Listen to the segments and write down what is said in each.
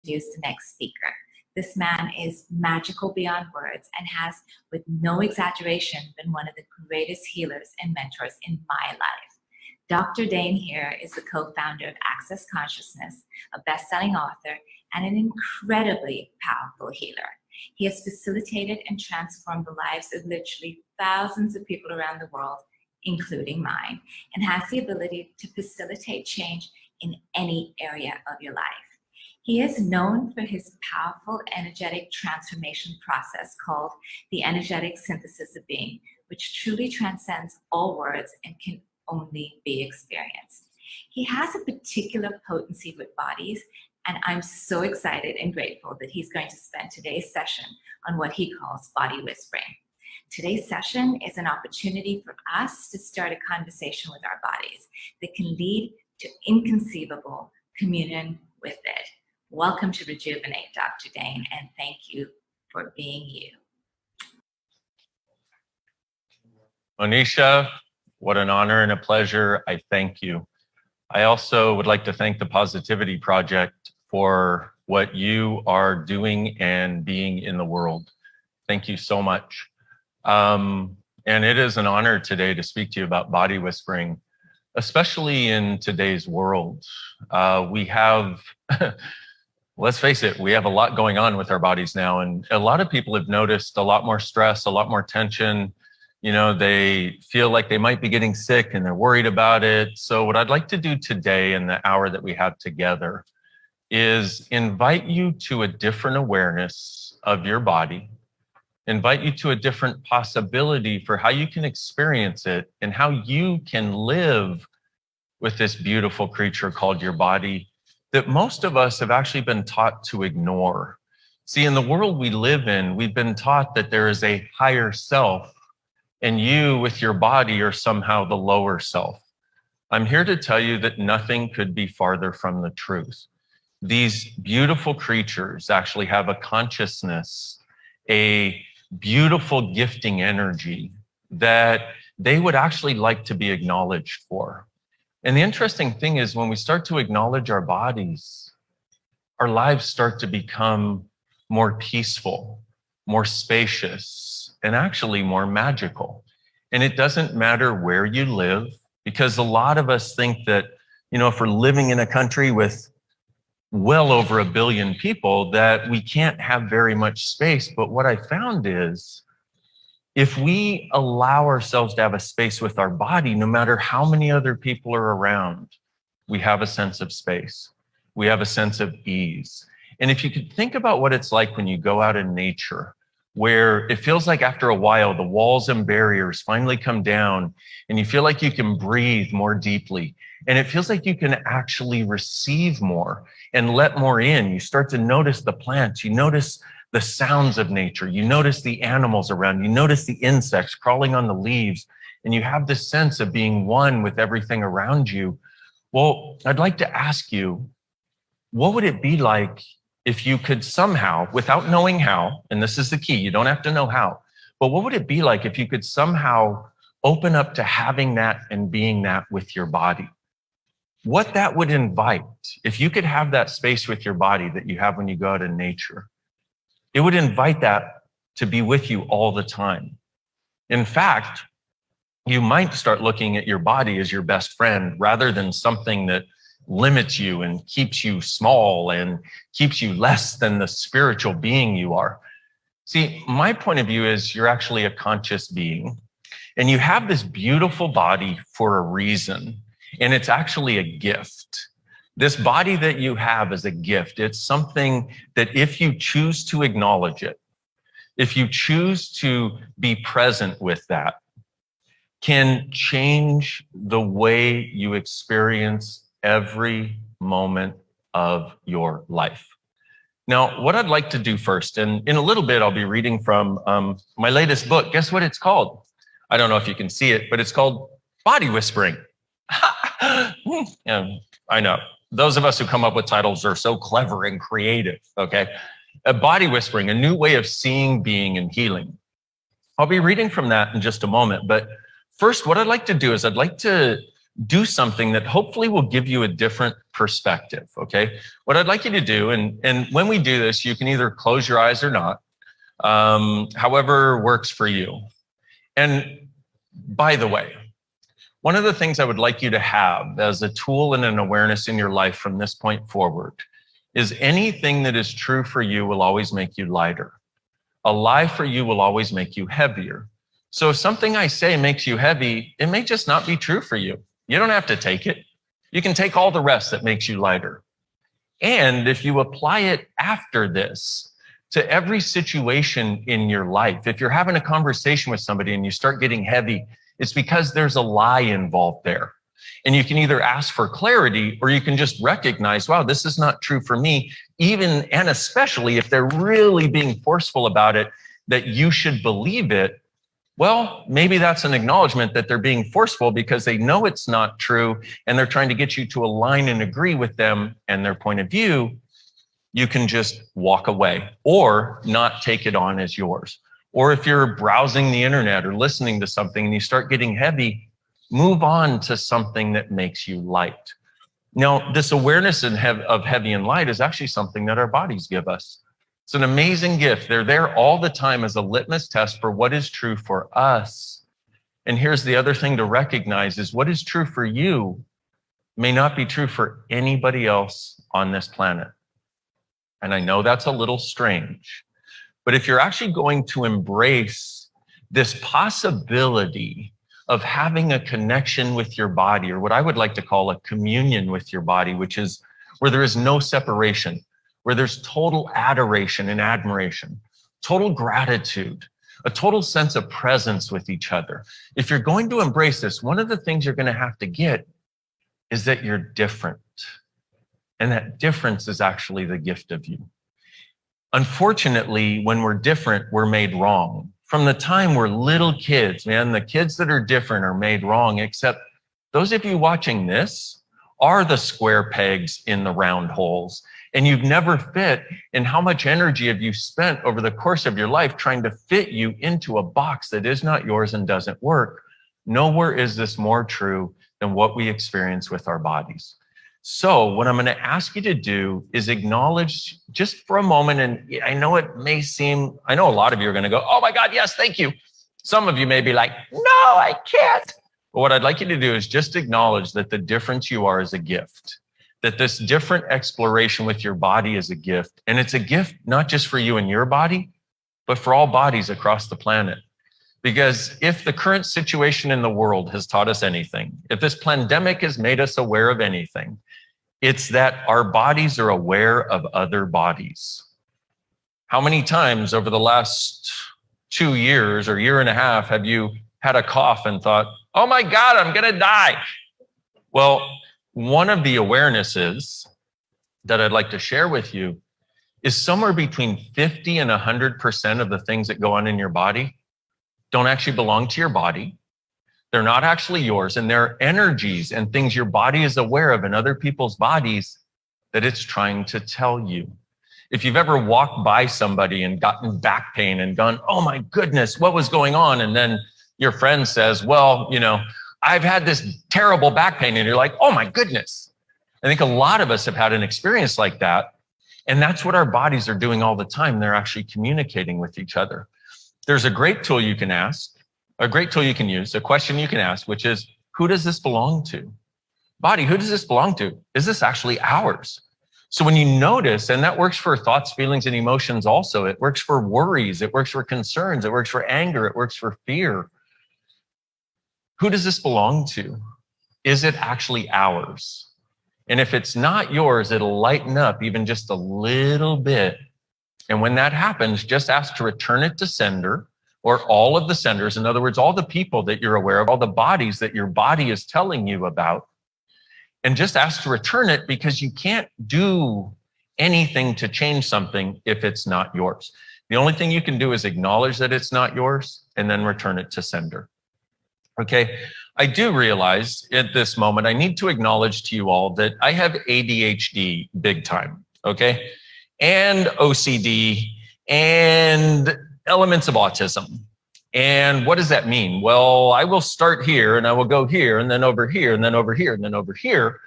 introduce the next speaker. This man is magical beyond words and has, with no exaggeration, been one of the greatest healers and mentors in my life. Dr. Dain Heer is the co-founder of Access Consciousness, a best-selling author, and an incredibly powerful healer. He has facilitated and transformed the lives of literally thousands of people around the world, including mine, and has the ability to facilitate change in any area of your life. He is known for his powerful energetic transformation process called the energetic synthesis of being, which truly transcends all words and can only be experienced. He has a particular potency with bodies, and I'm so excited and grateful that he's going to spend today's session on what he calls body whispering. Today's session is an opportunity for us to start a conversation with our bodies that can lead to inconceivable communion with it. Welcome to Rejuvenate, Dr. Dain, and thank you for being you. Monisha, what an honor and a pleasure. I thank you. I also would like to thank the Positivity Project for what you are doing and being in the world. Thank you so much. And it is an honor today to speak to you about body whispering, especially in today's world. We have, let's face it, we have a lot going on with our bodies now, and a lot of people have noticed a lot more stress, a lot more tension. You know, they feel like they might be getting sick and they're worried about it. So what I'd like to do today in the hour that we have together is invite you to a different awareness of your body, invite you to a different possibility for how you can experience it and how you can live with this beautiful creature called your body that most of us have actually been taught to ignore. See, in the world we live in, we've been taught that there is a higher self, and you with your body are somehow the lower self. I'm here to tell you that nothing could be farther from the truth. These beautiful creatures actually have a consciousness, a beautiful gifting energy that they would actually like to be acknowledged for. And the interesting thing is when we start to acknowledge our bodies, our lives start to become more peaceful, more spacious, and actually more magical. And it doesn't matter where you live, because a lot of us think that, you know, if we're living in a country with well over 1 billion people, that we can't have very much space. But what I found is if we allow ourselves to have a space with our body, no matter how many other people are around, we have a sense of space. We have a sense of ease. And if you could think about what it's like when you go out in nature, where it feels like after a while, the walls and barriers finally come down and you feel like you can breathe more deeply. And it feels like you can actually receive more and let more in. You start to notice the plants, you notice the sounds of nature, you notice the animals around, you notice the insects crawling on the leaves, and you have this sense of being one with everything around you. Well, I'd like to ask you, what would it be like if you could somehow, without knowing how, and this is the key, you don't have to know how, but what would it be like if you could somehow open up to having that and being that with your body? What that would invite, if you could have that space with your body that you have when you go out in nature, it would invite that to be with you all the time. In fact, you might start looking at your body as your best friend rather than something that limits you and keeps you small and keeps you less than the spiritual being you are. See, my point of view is you're actually a conscious being, and you have this beautiful body for a reason, and it's actually a gift. This body that you have is a gift. It's something that if you choose to acknowledge it, if you choose to be present with that, can change the way you experience every moment of your life. Now, what I'd like to do first, and in a little bit, I'll be reading from my latest book. Guess what it's called? I don't know if you can see it, but it's called Body Whispering. Yeah, I know. Those of us who come up with titles are so clever and creative, okay? Body Whispering, a new way of seeing, being, and healing. I'll be reading from that in just a moment, but first, what I'd like to do is I'd like to do something that hopefully will give you a different perspective, okay? What I'd like you to do, and when we do this, you can either close your eyes or not, however works for you. And by the way, one of the things I would like you to have as a tool and an awareness in your life from this point forward is anything that is true for you will always make you lighter. A lie for you will always make you heavier. So if something I say makes you heavy, it may just not be true for you. You don't have to take it. You can take all the rest that makes you lighter. And if you apply it after this to every situation in your life, if you're having a conversation with somebody and you start getting heavy, it's because there's a lie involved there. And you can either ask for clarity or you can just recognize, wow, this is not true for me, even and especially if they're really being forceful about it, that you should believe it. Well, maybe that's an acknowledgement that they're being forceful because they know it's not true and they're trying to get you to align and agree with them and their point of view. You can just walk away or not take it on as yours. Or if you're browsing the internet or listening to something and you start getting heavy, move on to something that makes you light. Now, this awareness of heavy and light is actually something that our bodies give us. It's an amazing gift. They're there all the time as a litmus test for what is true for us. And here's the other thing to recognize is what is true for you may not be true for anybody else on this planet. And I know that's a little strange, but if you're actually going to embrace this possibility of having a connection with your body, or what I would like to call a communion with your body, which is where there is no separation, where there's total adoration and admiration, total gratitude, a total sense of presence with each other. If you're going to embrace this, one of the things you're going to have to get is that you're different. And that difference is actually the gift of you. Unfortunately, when we're different, we're made wrong. From the time we're little kids, man, the kids that are different are made wrong, except those of you watching this are the square pegs in the round holes. And you've never fit. And how much energy have you spent over the course of your life trying to fit you into a box that is not yours and doesn't work? Nowhere is this more true than what we experience with our bodies. So what I'm going to ask you to do is acknowledge just for a moment, and I know it may seem, I know a lot of you are going to go, oh my God, yes, thank you. Some of you may be like, no, I can't. But what I'd like you to do is just acknowledge that the difference you are is a gift, that this different exploration with your body is a gift. And it's a gift not just for you and your body, but for all bodies across the planet. Because if the current situation in the world has taught us anything, if this pandemic has made us aware of anything, it's that our bodies are aware of other bodies. How many times over the last 2 years or year and a half have you had a cough and thought, oh my God, I'm going to die? Well, one of the awarenesses that I'd like to share with you is somewhere between 50 and 100% of the things that go on in your body don't actually belong to your body. They're not actually yours. And there are energies and things your body is aware of in other people's bodies that it's trying to tell you. If you've ever walked by somebody and gotten back pain and gone, oh my goodness, what was going on? And then your friend says, well, you know, I've had this terrible back pain. And you're like, oh my goodness. I think a lot of us have had an experience like that. And that's what our bodies are doing all the time. They're actually communicating with each other. There's a great tool you can ask, a great tool you can use, a question you can ask, which is, who does this belong to? Body, who does this belong to? Is this actually ours? So when you notice, and that works for thoughts, feelings, and emotions also, it works for worries, it works for concerns, it works for anger, it works for fear. Who does this belong to? Is it actually ours? And if it's not yours, it'll lighten up even just a little bit. And when that happens, just ask to return it to sender, or all of the senders. In other words, all the people that you're aware of, all the bodies that your body is telling you about, and just ask to return it, because you can't do anything to change something if it's not yours. The only thing you can do is acknowledge that it's not yours and then return it to sender. Okay, I do realize at this moment, I need to acknowledge to you all that I have ADHD big time, okay? And OCD and elements of autism. And what does that mean? Well, I will start here and I will go here and then over here and then over here and then over here.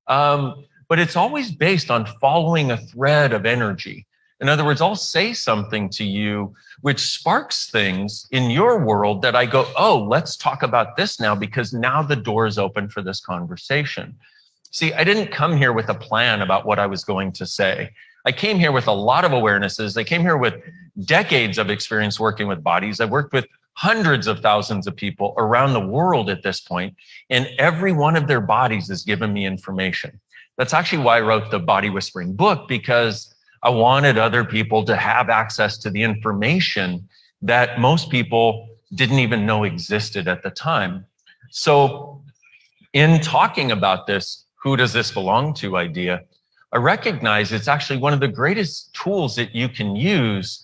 But it's always based on following a thread of energy. In other words, I'll say something to you which sparks things in your world that I go, oh, let's talk about this now, because now the door is open for this conversation. See, I didn't come here with a plan about what I was going to say. I came here with a lot of awarenesses. I came here with decades of experience working with bodies. I've worked with hundreds of thousands of people around the world at this point, and every one of their bodies has given me information. That's actually why I wrote the Body Whispering book, because I wanted other people to have access to the information that most people didn't even know existed at the time. So in talking about this, who does this belong to idea, I recognize it's actually one of the greatest tools that you can use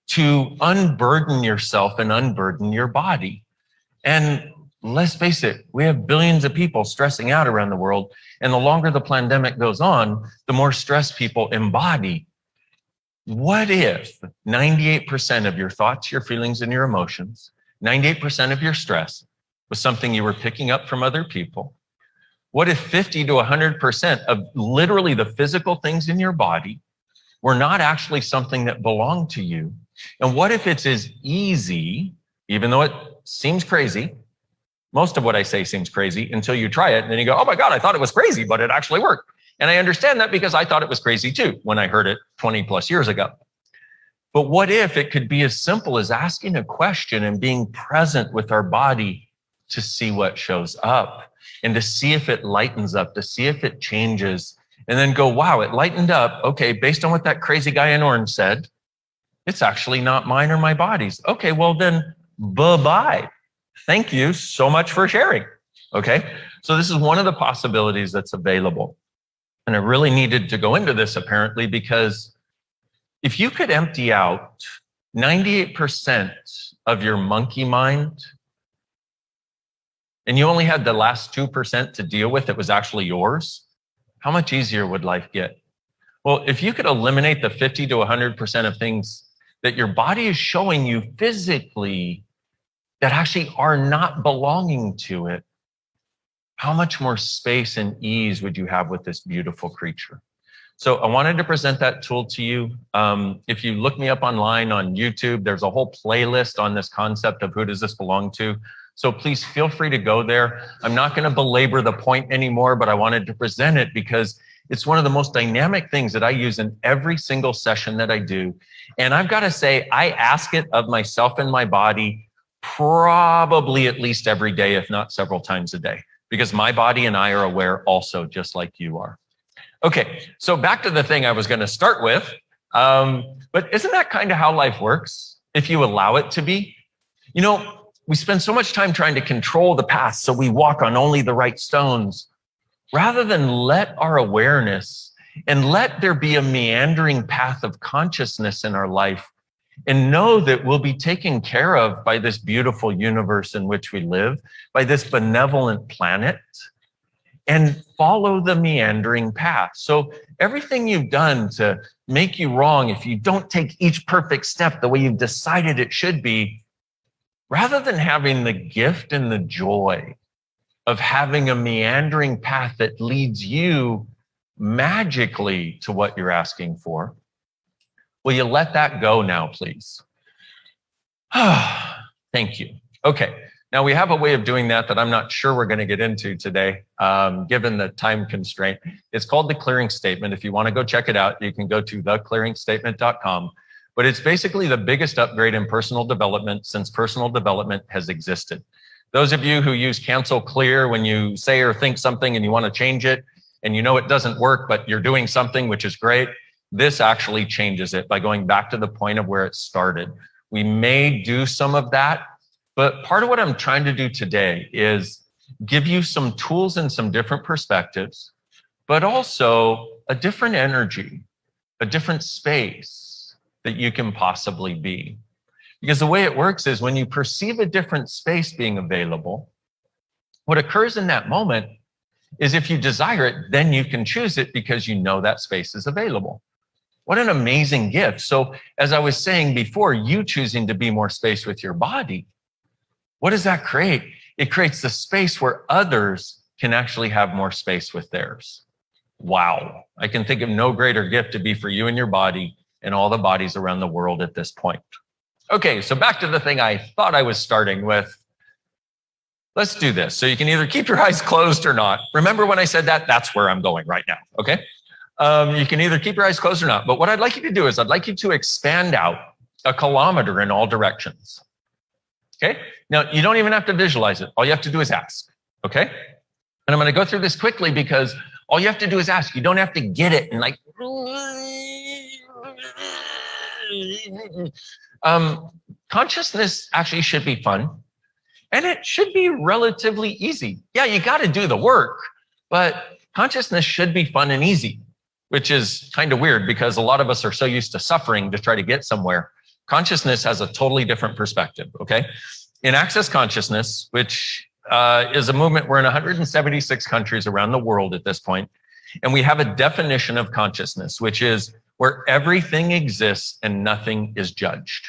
to unburden yourself and unburden your body. And let's face it, we have billions of people stressing out around the world. And the longer the pandemic goes on, the more stress people embody. What if 98% of your thoughts, your feelings, and your emotions, 98% of your stress was something you were picking up from other people? What if 50 to 100% of literally the physical things in your body were not actually something that belonged to you? And what if it's as easy, even though it seems crazy, most of what I say seems crazy until you try it and then you go, oh my God, I thought it was crazy, but it actually worked. And I understand that because I thought it was crazy too when I heard it 20 plus years ago. But what if it could be as simple as asking a question and being present with our body to see what shows up and to see if it lightens up, to see if it changes, and then go, wow, it lightened up. Okay, based on what that crazy guy in orange said, it's actually not mine or my body's. Okay, well then, bye-bye. Thank you so much for sharing. Okay, so this is one of the possibilities that's available. And I really needed to go into this apparently, because if you could empty out 98% of your monkey mind, and you only had the last 2% to deal with that was actually yours, how much easier would life get? Well, if you could eliminate the 50 to 100% of things that your body is showing you physically that actually are not belonging to it, how much more space and ease would you have with this beautiful creature? So I wanted to present that tool to you. If you look me up online on YouTube, there's a whole playlist on this concept of who does this belong to. So please feel free to go there. I'm not going to belabor the point anymore, but I wanted to present it because it's one of the most dynamic things that I use in every single session that I do. And I've got to say, I ask it of myself and my body probably at least every day, if not several times a day, because my body and I are aware also, just like you are. Okay, so back to the thing I was going to start with. But isn't that kind of how life works, if you allow it to be? You know, we spend so much time trying to control the path so we walk on only the right stones, rather than let our awareness and let there be a meandering path of consciousness in our life, and know that we'll be taken care of by this beautiful universe in which we live, by this benevolent planet, and follow the meandering path. So everything you've done to make you wrong, if you don't take each perfect step the way you've decided it should be, rather than having the gift and the joy of having a meandering path that leads you magically to what you're asking for, will you let that go now, please? Thank you. Okay, now we have a way of doing that I'm not sure we're going to get into today, given the time constraint. It's called the clearing statement. If you want to go check it out, you can go to theclearingstatement.com. But it's basically the biggest upgrade in personal development since personal development has existed. Those of you who use cancel clear when you say or think something and you want to change it, and you know it doesn't work, but you're doing something, which is great, this actually changes it by going back to the point of where it started. We may do some of that, but part of what I'm trying to do today is give you some tools and some different perspectives, but also a different energy, a different space that you can possibly be. Because the way it works is when you perceive a different space being available, what occurs in that moment is if you desire it, then you can choose it because you know that space is available. What an amazing gift. So as I was saying before, you choosing to be more space with your body What does that create? It creates the space where others can actually have more space with theirs. Wow. I can think of no greater gift to be for you and your body and all the bodies around the world at this point. Okay, so back to the thing I thought I was starting with. Let's do this. So you can either keep your eyes closed or not. Remember when I said that? That's where I'm going right now, okay? You can either keep your eyes closed or not. But what I'd like you to do is I'd like you to expand out 1 kilometer in all directions, okay? Now, you don't even have to visualize it. All you have to do is ask, okay? And I'm going to go through this quickly because all you have to do is ask. You don't have to get it and like... consciousness actually should be fun. And it should be relatively easy. Yeah, you got to do the work, but consciousness should be fun and easy, which is kind of weird because a lot of us are so used to suffering to try to get somewhere. Consciousness has a totally different perspective, okay? In Access Consciousness, which is a movement, we're in 176 countries around the world at this point, and we have a definition of consciousness, which is where everything exists and nothing is judged.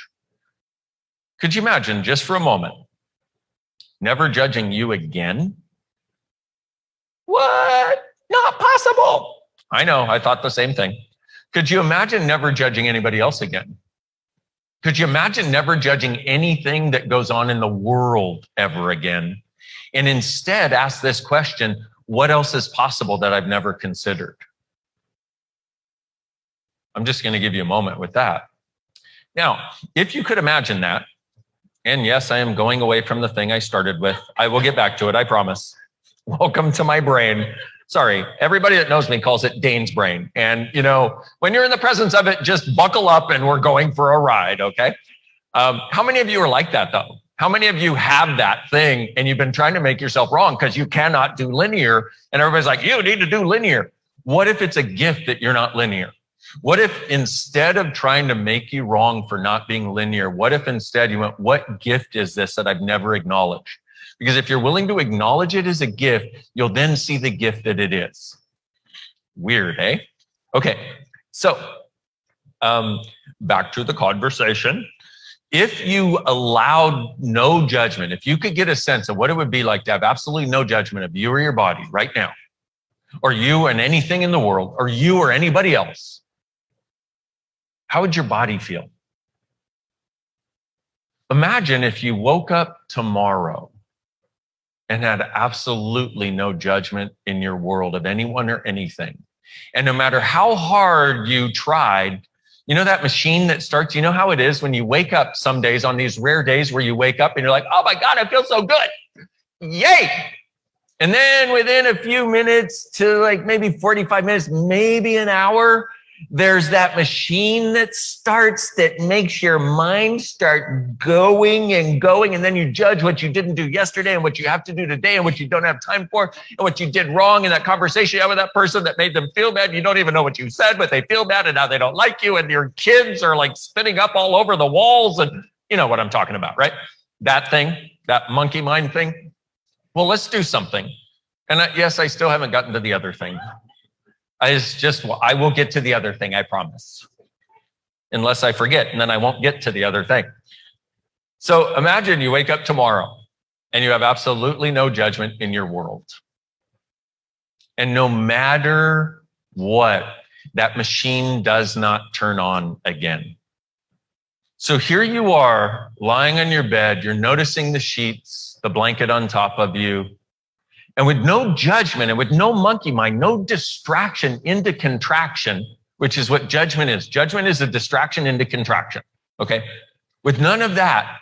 Could you imagine, just for a moment, never judging you again? What? Not possible. I know, I thought the same thing. Could you imagine never judging anybody else again? Could you imagine never judging anything that goes on in the world ever again? And instead ask this question, what else is possible that I've never considered? I'm just going to give you a moment with that. Now, if you could imagine that, and yes, I am going away from the thing I started with. I will get back to it, I promise. Welcome to my brain. Sorry, everybody that knows me calls it Dain's brain. And, you know, when you're in the presence of it, just buckle up and we're going for a ride, okay? How many of you are like that, though? How many of you have that thing and you've been trying to make yourself wrong because you cannot do linear and everybody's like, you need to do linear. What if it's a gift that you're not linear? What if instead of trying to make you wrong for not being linear, what if instead you went, what gift is this that I've never acknowledged? Because if you're willing to acknowledge it as a gift, you'll then see the gift that it is. Weird, eh? Okay, so back to the conversation. If you allowed no judgment, if you could get a sense of what it would be like to have absolutely no judgment of you or your body right now, or you and anything in the world, or you or anybody else, how would your body feel? Imagine if you woke up tomorrow and had absolutely no judgment in your world of anyone or anything. And no matter how hard you tried, you know that machine that starts, you know how it is when you wake up some days on these rare days where you wake up and you're like, oh my God, I feel so good. Yay. And then within a few minutes to like maybe 45 minutes, maybe an hour, there's that machine that starts that makes your mind start going and going. And then you judge what you didn't do yesterday and what you have to do today and what you don't have time for and what you did wrong in that conversation you had with that person that made them feel bad. You don't even know what you said, but they feel bad and now they don't like you. And your kids are like spinning up all over the walls. And you know what I'm talking about, right? That thing, that monkey mind thing. Well, let's do something. And yes, I still haven't gotten to the other thing. I will get to the other thing, I promise. Unless I forget, and then I won't get to the other thing. So imagine you wake up tomorrow and you have absolutely no judgment in your world. And no matter what, that machine does not turn on again. So here you are lying on your bed, you're noticing the sheets, the blanket on top of you, and with no judgment and with no monkey mind, no distraction into contraction, which is what judgment is. Judgment is a distraction into contraction, okay? With none of that,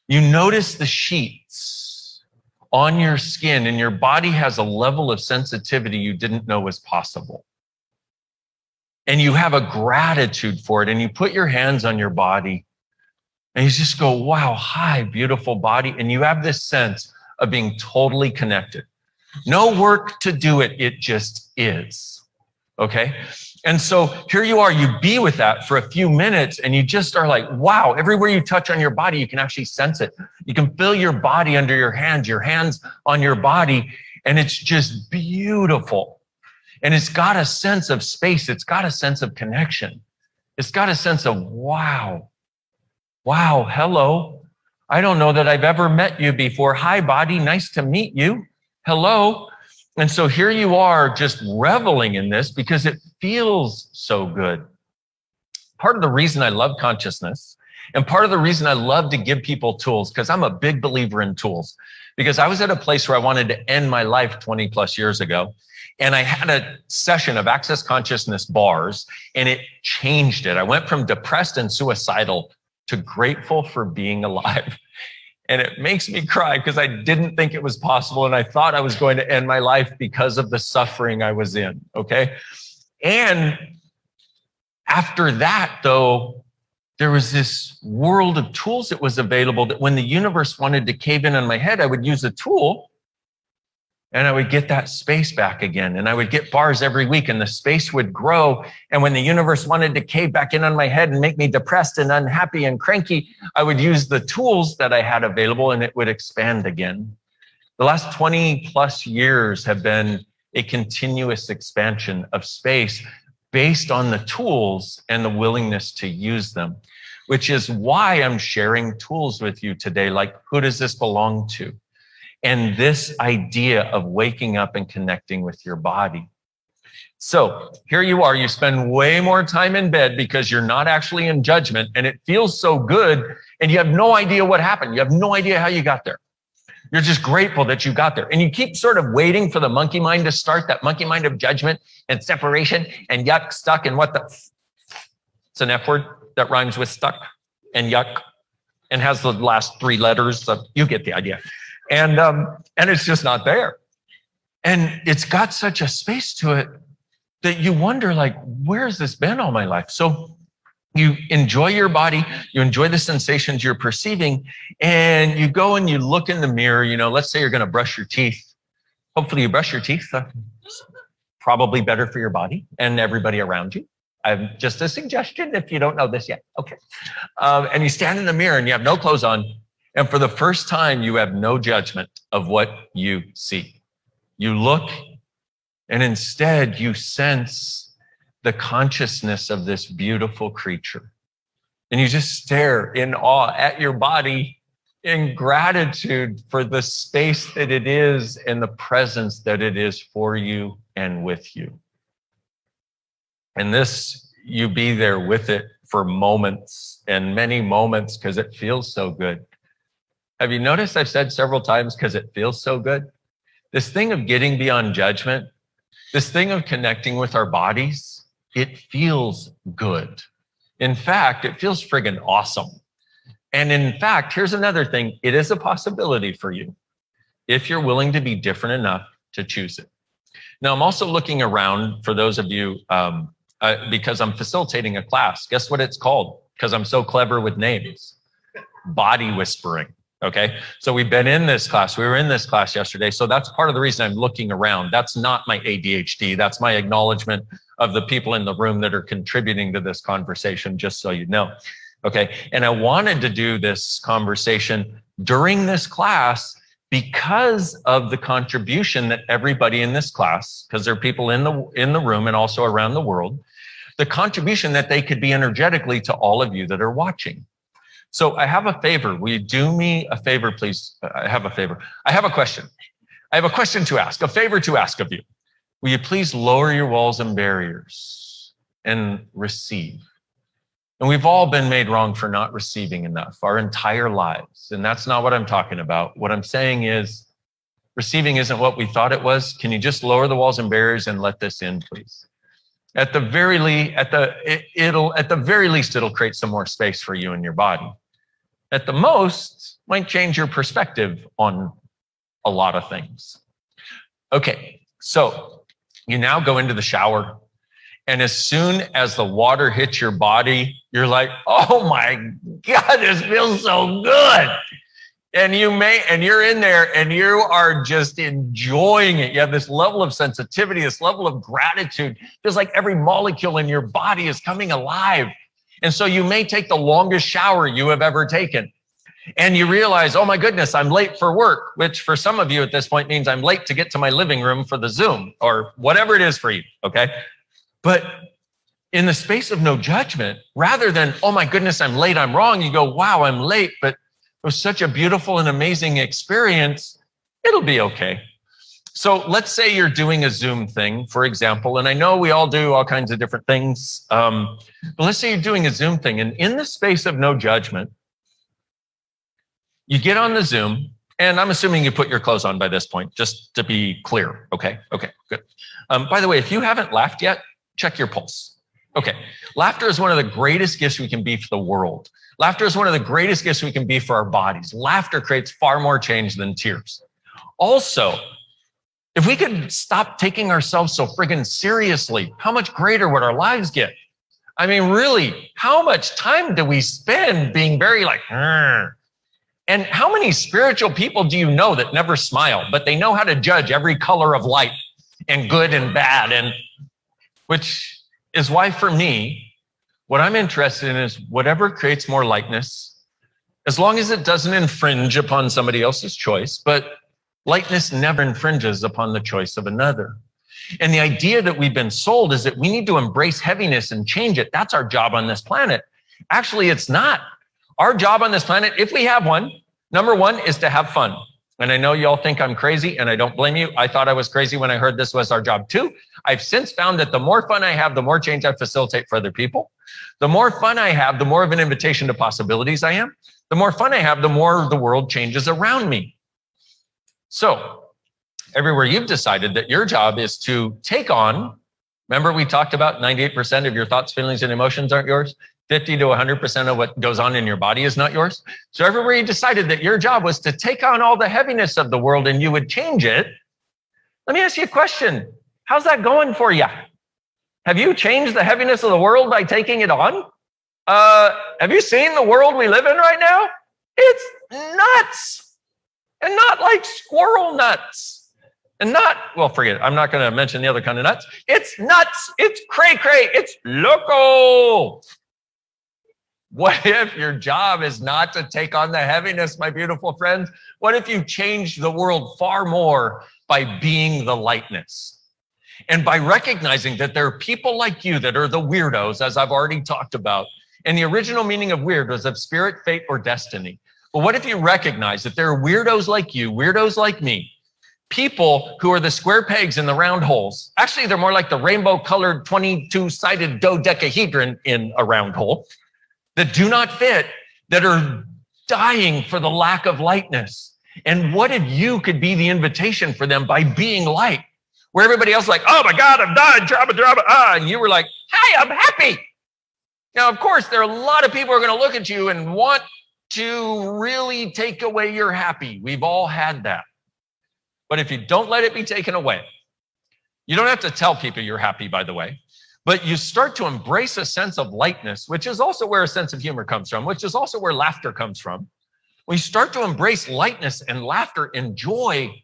you notice the sheets on your skin and your body has a level of sensitivity you didn't know was possible. And you have a gratitude for it and you put your hands on your body and you just go, wow, hi, beautiful body. And you have this sense of being totally connected. No work to do it, it just is, okay? And so here you are, you be with that for a few minutes and you just are like, wow, everywhere you touch on your body, you can actually sense it. You can feel your body under your hands on your body, and it's just beautiful. And it's got a sense of space. It's got a sense of connection. It's got a sense of, wow, hello. I don't know that I've ever met you before. Hi, body. Nice to meet you. Hello. And so here you are just reveling in this because it feels so good. Part of the reason I love consciousness and part of the reason I love to give people tools, because I'm a big believer in tools, because I was at a place where I wanted to end my life 20 plus years ago. And I had a session of access consciousness bars and it changed it. I went from depressed and suicidal to grateful for being alive. And it makes me cry because I didn't think it was possible. And I thought I was going to end my life because of the suffering I was in. Okay. And after that, though, there was this world of tools that was available that when the universe wanted to cave in on my head, I would use a tool and I would get that space back again. And I would get bars every week and the space would grow. And when the universe wanted to cave back in on my head and make me depressed and unhappy and cranky, I would use the tools that I had available and it would expand again. The last 20 plus years have been a continuous expansion of space based on the tools and the willingness to use them, which is why I'm sharing tools with you today. Like, who does this belong to? And this idea of waking up and connecting with your body. So here you are, you spend way more time in bed because you're not actually in judgment and it feels so good and you have no idea what happened. You have no idea how you got there. You're just grateful that you got there. And you keep sort of waiting for the monkey mind to start, that monkey mind of judgment and separation and yuck, stuck, and what the, it's an F word that rhymes with stuck and yuck and has the last three letters. So you get the idea. And it's just not there. And it's got such a space to it that you wonder, like, where's this been all my life? So you enjoy your body, you enjoy the sensations you're perceiving, and you go and you look in the mirror, you know, let's say you're going to brush your teeth. Hopefully you brush your teeth. Probably better for your body and everybody around you. I'm just a suggestion if you don't know this yet. Okay. And you stand in the mirror and you have no clothes on. And for the first time, you have no judgment of what you see. You look, and instead you sense the consciousness of this beautiful creature. And you just stare in awe at your body in gratitude for the space that it is and the presence that it is for you and with you. And this, you be there with it for moments and many moments because it feels so good. Have you noticed I've said several times because it feels so good? This thing of getting beyond judgment, this thing of connecting with our bodies, it feels good. In fact, it feels friggin' awesome. And in fact, here's another thing. It is a possibility for you if you're willing to be different enough to choose it. Now, I'm also looking around for those of you, because I'm facilitating a class. Guess what it's called? Because I'm so clever with names. Body whispering. Okay, so we've been in this class. We were in this class yesterday. So that's part of the reason I'm looking around. That's not my ADHD. That's my acknowledgement of the people in the room that are contributing to this conversation, just so you know. Okay, and I wanted to do this conversation during this class because of the contribution that everybody in this class, because there are people in the room and also around the world, the contribution that they could be energetically to all of you that are watching. So I have a favor. Will you do me a favor, please? I have a favor. I have a question. I have a question to ask, a favor to ask of you. Will you please lower your walls and barriers and receive? And we've all been made wrong for not receiving enough our entire lives. And that's not what I'm talking about. What I'm saying is receiving isn't what we thought it was. Can you just lower the walls and barriers and let this in, please? At the very least, it'll create some more space for you and your body. At the most, might change your perspective on a lot of things. Okay, so you now go into the shower, and as soon as the water hits your body, you're like, oh my God, this feels so good. And you're in there and you are just enjoying it. You have this level of sensitivity, this level of gratitude. It feels like every molecule in your body is coming alive. And so you may take the longest shower you have ever taken. And you realize, oh my goodness, I'm late for work, which for some of you at this point means I'm late to get to my living room for the Zoom or whatever it is for you, okay? But in the space of no judgment, rather than, oh my goodness, I'm late, I'm wrong, you go, wow, I'm late, but was such a beautiful and amazing experience. It'll be okay. So let's say you're doing a Zoom thing, for example, and I know we all do all kinds of different things, but let's say you're doing a Zoom thing, and in the space of no judgment, you get on the Zoom, and I'm assuming you put your clothes on by this point, just to be clear. Okay, good. By the way, if you haven't laughed yet, check your pulse. Okay, laughter is one of the greatest gifts we can be for the world. Laughter is one of the greatest gifts we can be for our bodies. Laughter creates far more change than tears. Also, if we could stop taking ourselves so friggin' seriously, how much greater would our lives get? I mean, really, how much time do we spend being very like, Arr. And how many spiritual people do you know that never smile, but they know how to judge every color of light and good and bad? And which is why for me, what I'm interested in is whatever creates more lightness, as long as it doesn't infringe upon somebody else's choice, but lightness never infringes upon the choice of another. And the idea that we've been sold is that we need to embrace heaviness and change it. That's our job on this planet. Actually, it's not. Our job on this planet, if we have one, number one is to have fun. And I know y'all think I'm crazy, and I don't blame you. I thought I was crazy when I heard this was our job too. I've since found that the more fun I have, the more change I facilitate for other people. The more fun I have, the more of an invitation to possibilities I am. The more fun I have, the more the world changes around me. So everywhere you've decided that your job is to take on, remember we talked about 98% of your thoughts, feelings, and emotions aren't yours? 50 to 100% of what goes on in your body is not yours. So everywhere you decided that your job was to take on all the heaviness of the world and you would change it. Let me ask you a question. How's that going for you? Have you changed the heaviness of the world by taking it on? Have you seen the world we live in right now? It's nuts. And not like squirrel nuts. And not, well, forget it. I'm not going to mention the other kind of nuts. It's nuts. It's cray-cray. It's loco. What if your job is not to take on the heaviness, my beautiful friends? What if you change the world far more by being the lightness? And by recognizing that there are people like you that are the weirdos, as I've already talked about. And the original meaning of weird was of spirit, fate, or destiny. But what if you recognize that there are weirdos like you, weirdos like me, people who are the square pegs in the round holes? Actually, they're more like the rainbow-colored 22-sided dodecahedron in a round hole that do not fit, that are dying for the lack of lightness. And what if you could be the invitation for them by being light? Where everybody else is like, oh my God, I'm dying, drama, and you were like, hi, I'm happy. Now, of course, there are a lot of people who are going to look at you and want to really take away your happy. We've all had that. But if you don't let it be taken away, you don't have to tell people you're happy, by the way, but you start to embrace a sense of lightness, which is also where a sense of humor comes from, which is also where laughter comes from. When you start to embrace lightness and laughter and joy,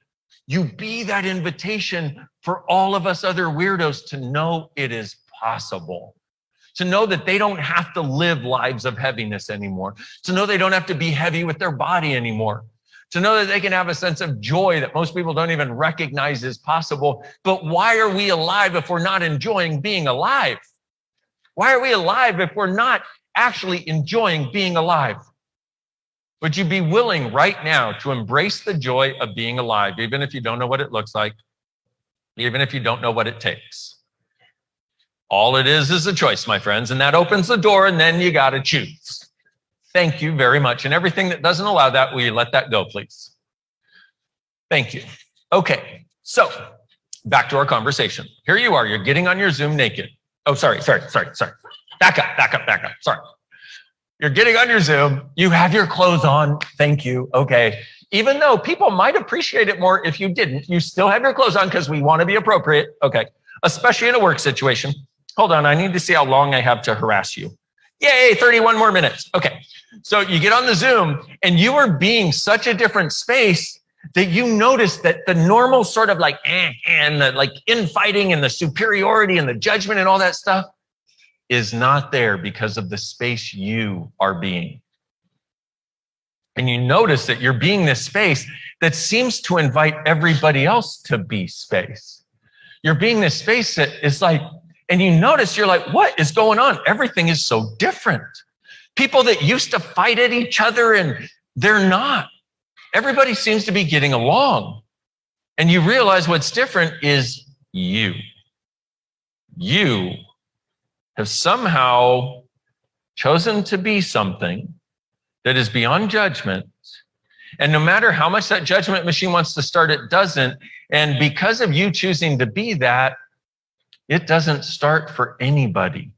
you be that invitation for all of us other weirdos to know it is possible. To know that they don't have to live lives of heaviness anymore. To know they don't have to be heavy with their body anymore. To know that they can have a sense of joy that most people don't even recognize is possible. But why are we alive if we're not enjoying being alive? Why are we alive if we're not actually enjoying being alive? Would you be willing right now to embrace the joy of being alive, even if you don't know what it looks like, even if you don't know what it takes? All it is a choice, my friends, and that opens the door, and then you got to choose. Thank you very much. And everything that doesn't allow that, will you let that go, please? Thank you. Okay, so back to our conversation. Here you are. You're getting on your Zoom naked. Oh, sorry. Back up. Sorry. You're getting on your Zoom. You have your clothes on. Thank you. Okay. Even though people might appreciate it more if you didn't, you still have your clothes on because we want to be appropriate. Okay. Especially in a work situation. Hold on, I need to see how long I have to harass you. Yay, 31 more minutes. Okay, so you get on the Zoom and you are being such a different space that you notice that the normal sort of like, and the like infighting and the superiority and the judgment and all that stuff is not there because of the space you are being. And you notice that you're being this space that seems to invite everybody else to be space. You're being this space that is like, and you notice you're like, what is going on? Everything is so different. People that used to fight at each other and They're not. Everybody seems to be getting along. And you realize what's different is you. You have somehow chosen to be something that is beyond judgment. And no matter how much that judgment machine wants to start, it doesn't. And because of you choosing to be that, it doesn't start for anybody.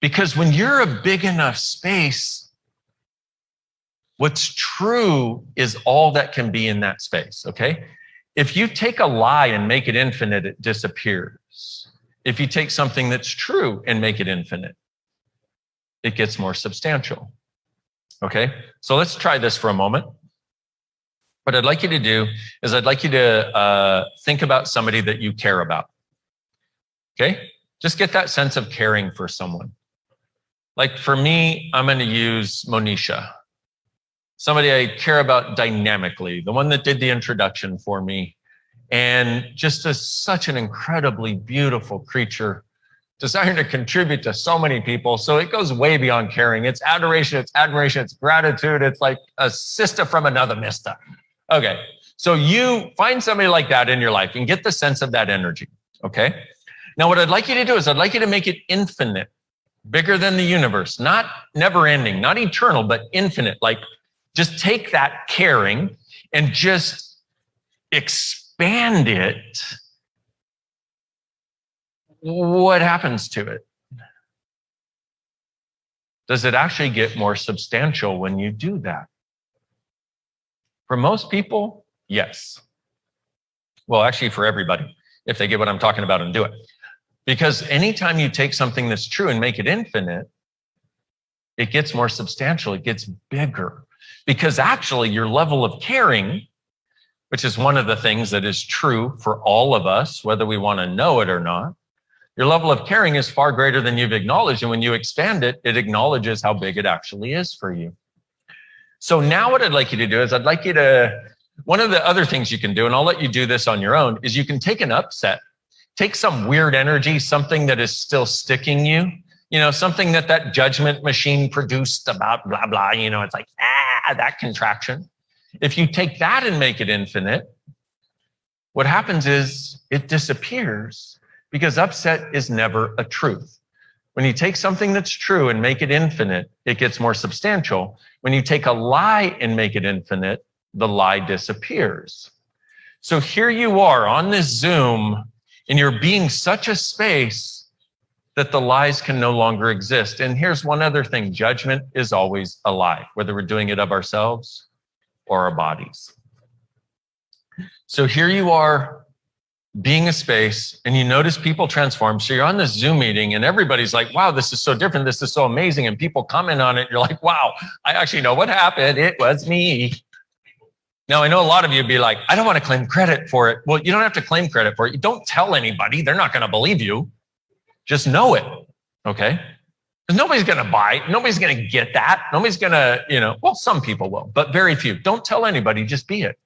Because when you're a big enough space, what's true is all that can be in that space, okay? If you take a lie and make it infinite, it disappears. If you take something that's true and make it infinite, it gets more substantial, okay? So let's try this for a moment. What I'd like you to do is I'd like you to think about somebody that you care about, okay? Just get that sense of caring for someone. Like for me, I'm going to use Monisha, somebody I care about dynamically, the one that did the introduction for me, and just such an incredibly beautiful creature, desiring to contribute to so many people. So it goes way beyond caring. It's adoration, it's admiration, it's gratitude. It's like a sister from another mister. Okay, so you find somebody like that in your life and get the sense of that energy, okay? Now what I'd like you to do is I'd like you to make it infinite, bigger than the universe, not never ending, not eternal, but infinite. Like just take that caring and just expand it. What happens to it? Does it actually get more substantial when you do that? For most people, yes. Well, actually for everybody, if they get what I'm talking about and do it. Because anytime you take something that's true and make it infinite, it gets more substantial, it gets bigger. Because actually your level of caring, which is one of the things that is true for all of us, whether we want to know it or not, your level of caring is far greater than you've acknowledged. And when you expand it, it acknowledges how big it actually is for you. So now what I'd like you to do is I'd like you to, one of the other things you can do, and I'll let you do this on your own, is you can take an upset. Take some weird energy, something that is still sticking you, you know, something that judgment machine produced about blah, blah, you know, it's like, that contraction. If you take that and make it infinite, what happens is it disappears because upset is never a truth. When you take something that's true and make it infinite, it gets more substantial. When you take a lie and make it infinite, the lie disappears. So here you are on this Zoom, and you're being such a space that the lies can no longer exist. And here's one other thing. Judgment is always a lie, whether we're doing it of ourselves or our bodies. So here you are being a space, and you notice people transform. So you're on this Zoom meeting and everybody's like, wow, this is so different. This is so amazing. And people comment on it. You're like, wow, I actually know what happened. It was me. Now, I know a lot of you would be like, I don't want to claim credit for it. Well, you don't have to claim credit for it. You don't tell anybody. They're not going to believe you. Just know it, okay? Because nobody's going to buy it. Nobody's going to get that. Nobody's going to, you know, well, some people will, but very few. Don't tell anybody. Just be it.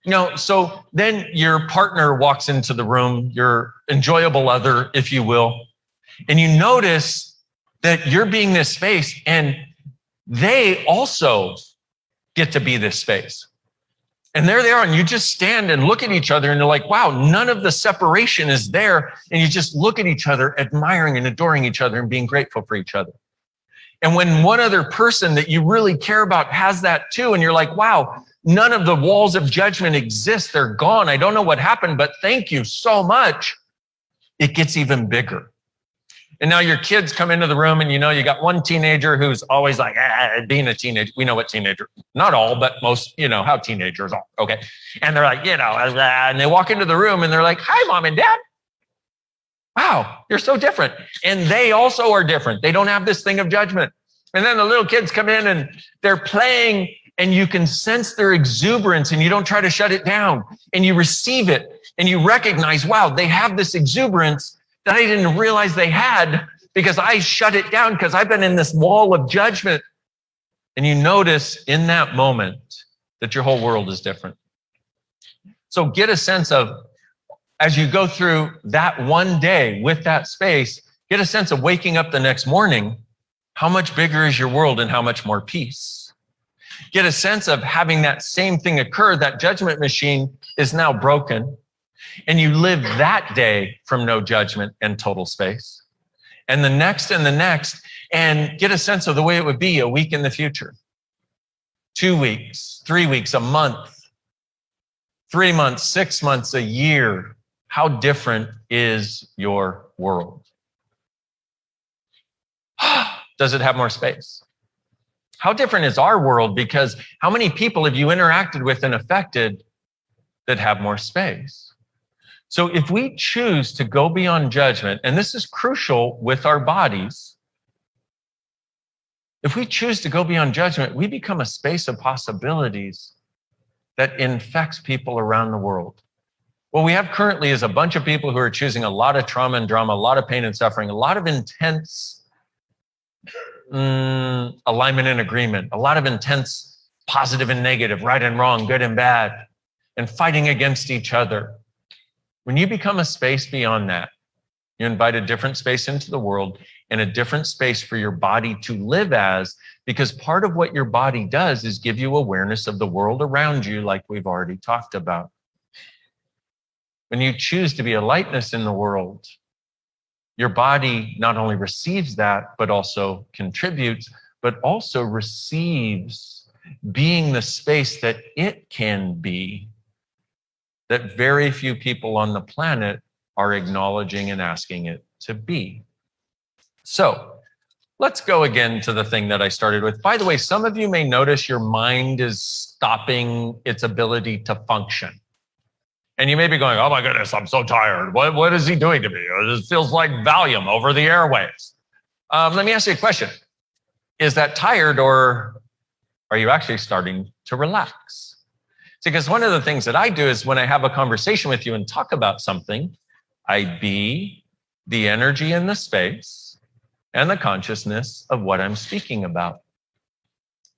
You know, so then your partner walks into the room, your enjoyable other, if you will, and you notice that you're being this space and they also get to be this space. And there they are, and you just stand and look at each other and you're like, wow, none of the separation is there. And you just look at each other, admiring and adoring each other and being grateful for each other. And when one other person that you really care about has that too, and you're like, wow, none of the walls of judgment exist. They're gone. I don't know what happened, but thank you so much. It gets even bigger. And now your kids come into the room and you know, you got one teenager who's always like, being a teenager. We know what teenager, not all, but most, you know, how teenagers are. Okay. And they're like, you know, and they walk into the room and they're like, hi, mom and dad. Wow, you're so different. And they also are different. They don't have this thing of judgment. And then the little kids come in and they're playing and you can sense their exuberance and you don't try to shut it down and you receive it and you recognize, wow, they have this exuberance that I didn't realize they had because I shut it down because I've been in this wall of judgment. And you notice in that moment that your whole world is different. So get a sense of, as you go through that one day with that space, get a sense of waking up the next morning. How much bigger is your world and how much more peace? Get a sense of having that same thing occur. That judgment machine is now broken. And you live that day from no judgment and total space. And the next, and get a sense of the way it would be a week in the future. 2 weeks, 3 weeks, a month, 3 months, 6 months, a year. How different is your world? Does it have more space? How different is our world? Because how many people have you interacted with and affected that have more space? So if we choose to go beyond judgment, and this is crucial with our bodies, if we choose to go beyond judgment, we become a space of possibilities that infects people around the world. What we have currently is a bunch of people who are choosing a lot of trauma and drama, a lot of pain and suffering, a lot of intense alignment and agreement, a lot of intense positive and negative, right and wrong, good and bad, and fighting against each other. When you become a space beyond that, you invite a different space into the world and a different space for your body to live as, because part of what your body does is give you awareness of the world around you, like we've already talked about. When you choose to be a lightness in the world, your body not only receives that, but also contributes, but also receives being the space that it can be, that very few people on the planet are acknowledging and asking it to be. So let's go again to the thing that I started with. By the way, some of you may notice your mind is stopping its ability to function. And you may be going, oh my goodness, I'm so tired. What is he doing to me? It feels like Valium over the airwaves. Let me ask you a question. Is that tired, or are you actually starting to relax? Because one of the things that I do is when I have a conversation with you and talk about something, I be the energy in the space and the consciousness of what I'm speaking about.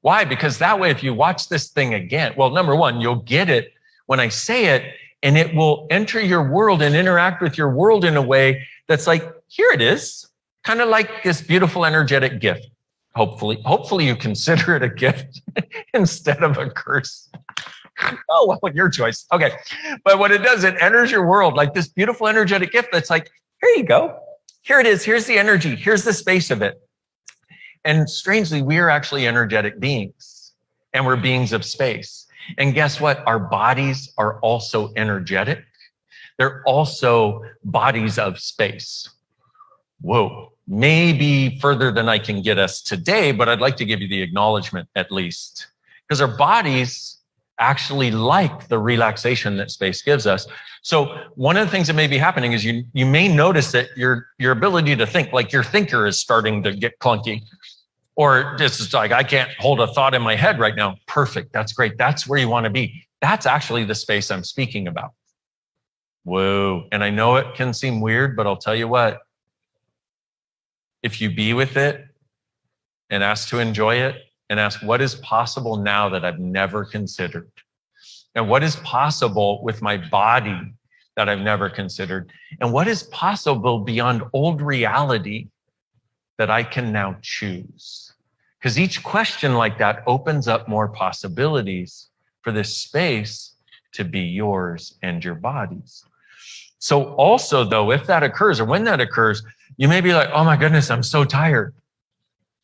Why? Because that way, if you watch this thing again, well, number one, you'll get it when I say it, and it will enter your world and interact with your world in a way that's like, here it is, kind of like this beautiful energetic gift. Hopefully you consider it a gift instead of a curse. Oh, well, your choice. Okay. But what it does, it enters your world like this beautiful energetic gift that's like, here you go. Here it is. Here's the energy. Here's the space of it. And strangely, we are actually energetic beings, and we're beings of space. And guess what? Our bodies are also energetic. They're also bodies of space. Whoa, maybe further than I can get us today, but I'd like to give you the acknowledgement at least, because our bodies actually like the relaxation that space gives us. So one of the things that may be happening is you may notice that your ability to think, like your thinker is starting to get clunky. Or it's like, I can't hold a thought in my head right now. Perfect. That's great. That's where you want to be. That's actually the space I'm speaking about. Whoa. And I know it can seem weird, but I'll tell you what, if you be with it and ask to enjoy it and ask what is possible now that I've never considered, and what is possible with my body that I've never considered, and what is possible beyond old reality that I can now choose. Because each question like that opens up more possibilities for this space to be yours and your body's. So also though, if that occurs or when that occurs, you may be like, oh my goodness, I'm so tired.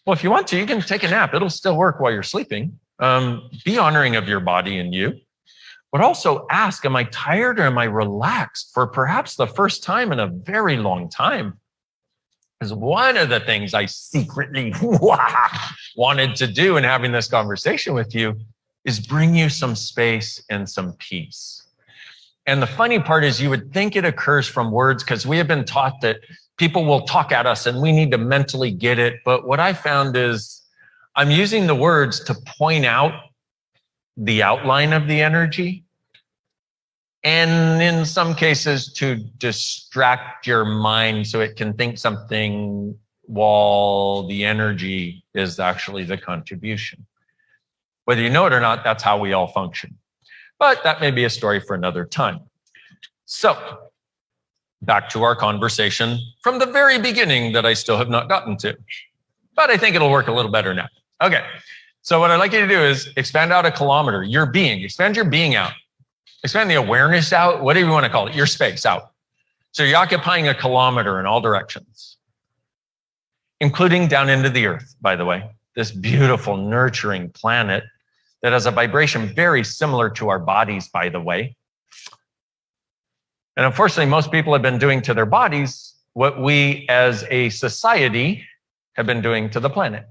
Well, if you want to, you can take a nap. It'll still work while you're sleeping. Be honoring of your body and you, but also ask, am I tired or am I relaxed for perhaps the first time in a very long time? Because one of the things I secretly wanted to do in having this conversation with you is bring you some space and some peace. And the funny part is you would think it occurs from words, because we have been taught that people will talk at us and we need to mentally get it. But what I found is I'm using the words to point out the outline of the energy, and in some cases to distract your mind so it can think something while the energy is actually the contribution. Whether you know it or not, that's how we all function. But that may be a story for another time. So back to our conversation from the very beginning that I still have not gotten to, but I think it'll work a little better now. Okay. So what I'd like you to do is expand out a kilometer, your being, expand your being out, expand the awareness out, whatever you want to call it, your space out. So you're occupying a kilometer in all directions, including down into the earth, by the way, this beautiful, nurturing planet that has a vibration very similar to our bodies, by the way. And unfortunately, most people have been doing to their bodies what we as a society have been doing to the planet.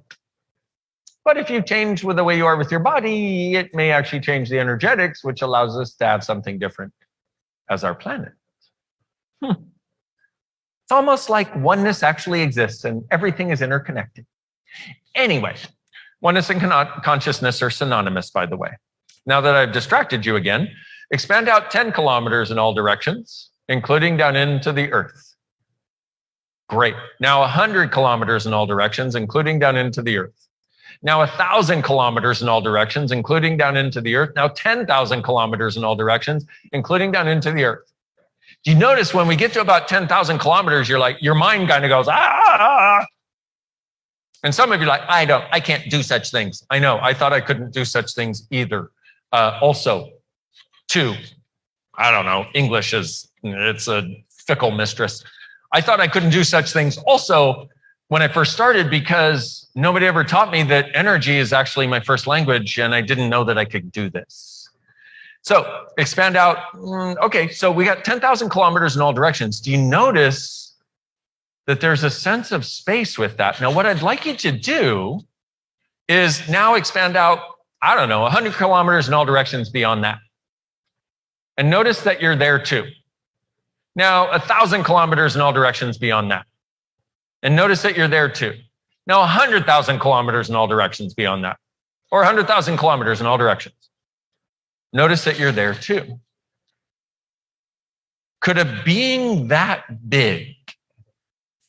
But if you change with the way you are with your body, it may actually change the energetics, which allows us to have something different as our planet. It's almost like oneness actually exists and everything is interconnected. Anyway, oneness and consciousness are synonymous, by the way. Now that I've distracted you again, expand out 10 kilometers in all directions, including down into the earth. Great. Now 100 kilometers in all directions, including down into the earth. Now 1,000 kilometers in all directions, including down into the earth. Now 10,000 kilometers in all directions, including down into the earth. Do you notice when we get to about 10,000 kilometers, you're like, your mind kind of goes, ah. And some of you are like, I can't do such things. I know, I thought I couldn't do such things either. Also, too, I don't know, English it's a fickle mistress. I thought I couldn't do such things also when I first started because nobody ever taught me that energy is actually my first language and I didn't know that I could do this. So expand out. Okay, so we got 10,000 kilometers in all directions. Do you notice that there's a sense of space with that? Now, what I'd like you to do is now expand out, 100 kilometers in all directions beyond that. And notice that you're there too. Now, 1,000 kilometers in all directions beyond that. And notice that you're there too. Now, 100,000 kilometers in all directions beyond that. Or 100,000 kilometers in all directions. Notice that you're there too. Could a being that big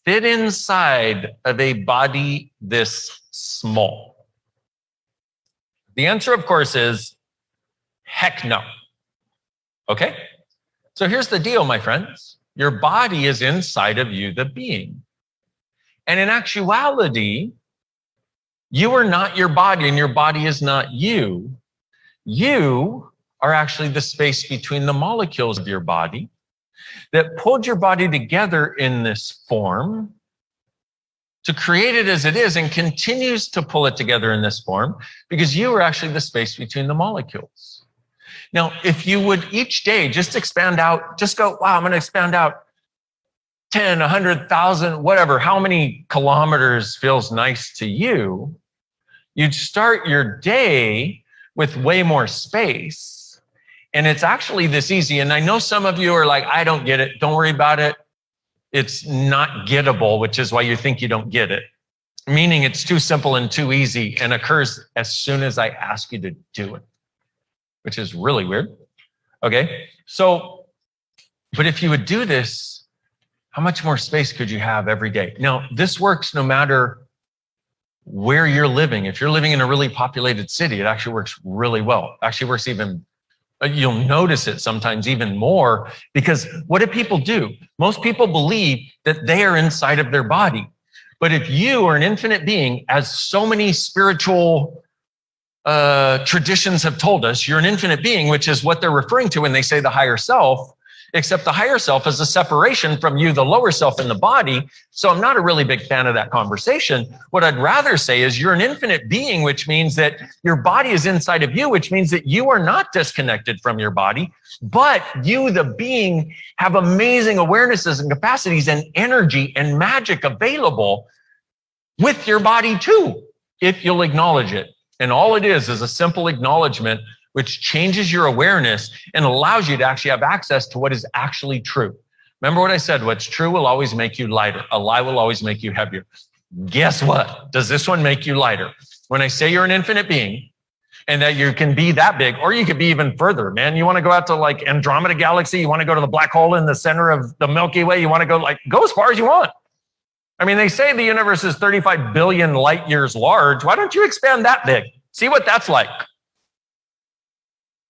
fit inside of a body this small? The answer, of course, is heck no. Okay? So here's the deal, my friends. Your body is inside of you, the being. And in actuality, you are not your body and your body is not you. You are actually the space between the molecules of your body that pulled your body together in this form to create it as it is and continues to pull it together in this form because you are actually the space between the molecules. Now, if you would each day just expand out, just go, wow, I'm going to expand out 10, 100,000, whatever, how many kilometers feels nice to you, you'd start your day with way more space. And it's actually this easy. And I know some of you are like, I don't get it. Don't worry about it. It's not gettable, which is why you think you don't get it. Meaning it's too simple and too easy and occurs as soon as I ask you to do it, which is really weird. Okay. So, but if you would do this, how much more space could you have every day? Now, this works no matter where you're living. If you're living in a really populated city, it actually works really well. Actually works even, you'll notice it sometimes even more because what do people do? Most people believe that they are inside of their body. But if you are an infinite being, as so many spiritual traditions have told us, you're an infinite being, which is what they're referring to when they say the higher self. Except the higher self is a separation from you, the lower self in the body. So I'm not a really big fan of that conversation. What I'd rather say is you're an infinite being, which means that your body is inside of you, which means that you are not disconnected from your body, but you, the being, have amazing awarenesses and capacities and energy and magic available with your body too, if you'll acknowledge it. And all it is a simple acknowledgement which changes your awareness and allows you to actually have access to what is actually true. Remember what I said, what's true will always make you lighter. A lie will always make you heavier. Guess what? Does this one make you lighter? When I say you're an infinite being and that you can be that big, or you could be even further, man. You want to go out to like Andromeda Galaxy, you want to go to the black hole in the center of the Milky Way, you want to go as far as you want. I mean, they say the universe is 35 billion light years large. Why don't you expand that big? See what that's like.